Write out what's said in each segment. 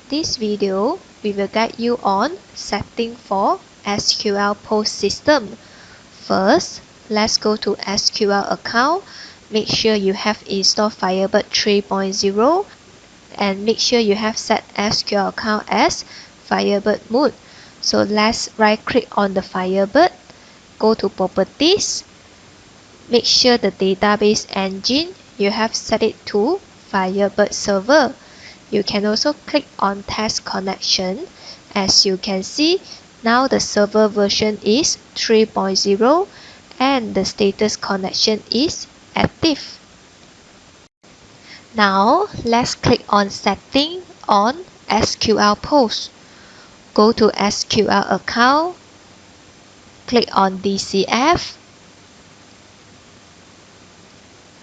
This video, we will guide you on setting for SQL POS system. First, let's go to SQL account. Make sure you have installed Firebird 3.0 and make sure you have set SQL account as Firebird mode. So let's right click on the Firebird, go to properties, make sure the database engine you have set it to Firebird server. You can also click on test connection. As you can see, now the server version is 3.0 and the status connection is active. Now let's click on setting on SQL POS. Go to SQL account, click on DCF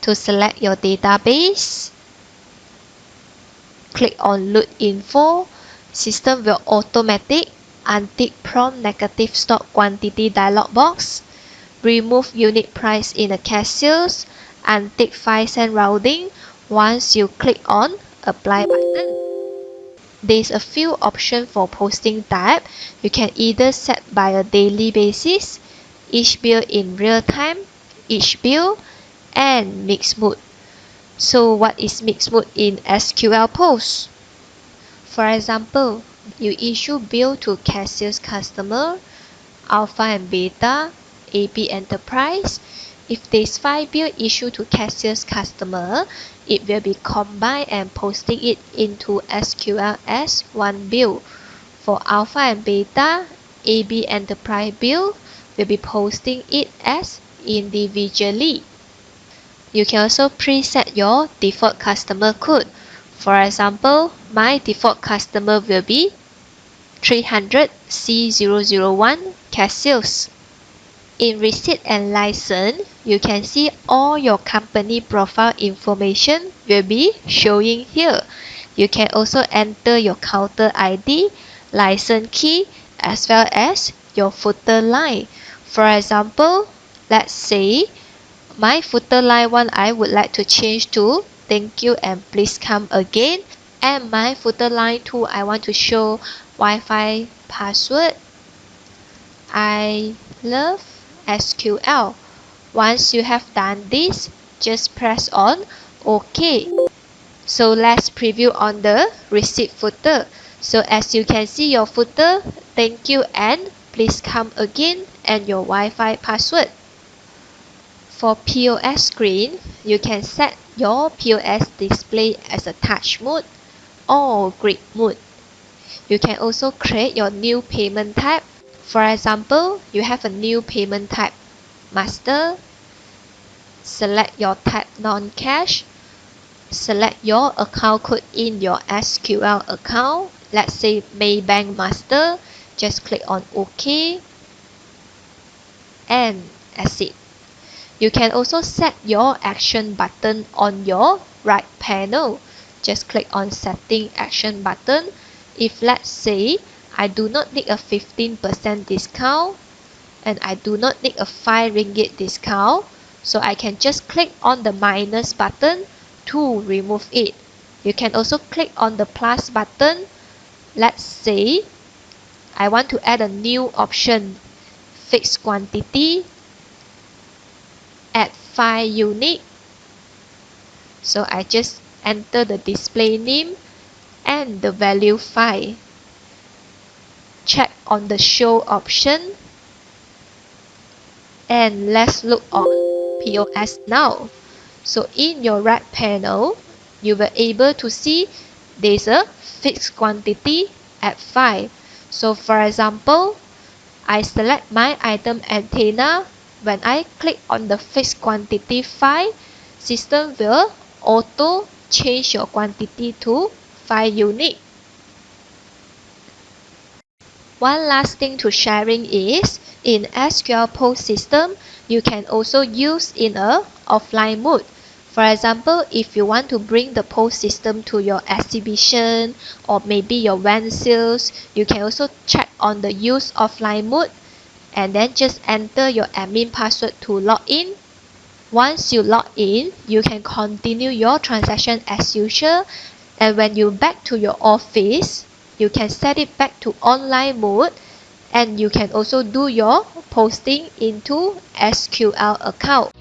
to select your database. Click on load info. System will automatic untick prompt negative stock quantity dialog box. Remove unit price in the cashiers. Untick 5-cent rounding once you click on apply button. There's a few options for posting type. You can either set by a daily basis, each bill in real time, each bill, and mixed mode. So what is mixed mode in SQL POS? For example, you issue bill to cashier's customer, alpha and beta, AB enterprise. If there's 5 bill issued to cashier's customer, it will be combined and posting it into SQL as one bill. For alpha and beta, AB enterprise bill will be posting it as individually. You can also preset your default customer code. For example, my default customer will be 300C001 cashiers. In receipt and license, you can see all your company profile information will be showing here. You can also enter your counter ID, license key, as well as your footer line. For example, let's say my footer line 1 I would like to change to thank you and please come again. And my footer line 2 I want to show Wi-Fi password. I love SQL. Once you have done this, just press on OK. So let's preview on the receipt footer. So as you can see your footer, thank you and please come again and your Wi-Fi password. For POS screen, you can set your POS display as a touch mode or grid mode. You can also create your new payment type. For example, you have a new payment type, master. Select your type non-cash. Select your account code in your SQL account. Let's say Maybank Master. Just click on OK. And that's it. You can also set your action button on your right panel. Just click on setting action button. If let's say I do not need a 15% discount and I do not need a 5 ringgit discount, so I can just click on the minus button to remove it. You can also click on the plus button. Let's say I want to add a new option, fixed quantity, add 5 unit. So I just enter the display name and the value 5. Check on the show option. And let's look on POS now. So in your right panel, you will able to see there's a fixed quantity at 5. So for example, I select my item antenna. When I click on the fixed quantity 5, system will auto change your quantity to 5 unit. One last thing to sharing is, in SQL POS system, you can also use in a offline mode. For example, if you want to bring the POS system to your exhibition or maybe your van sales, you can also check on the use offline mode and then just enter your admin password to log in. Once you log in, you can continue your transaction as usual, and when you back to your office, you can set it back to online mode, and you can also do your posting into SQL account.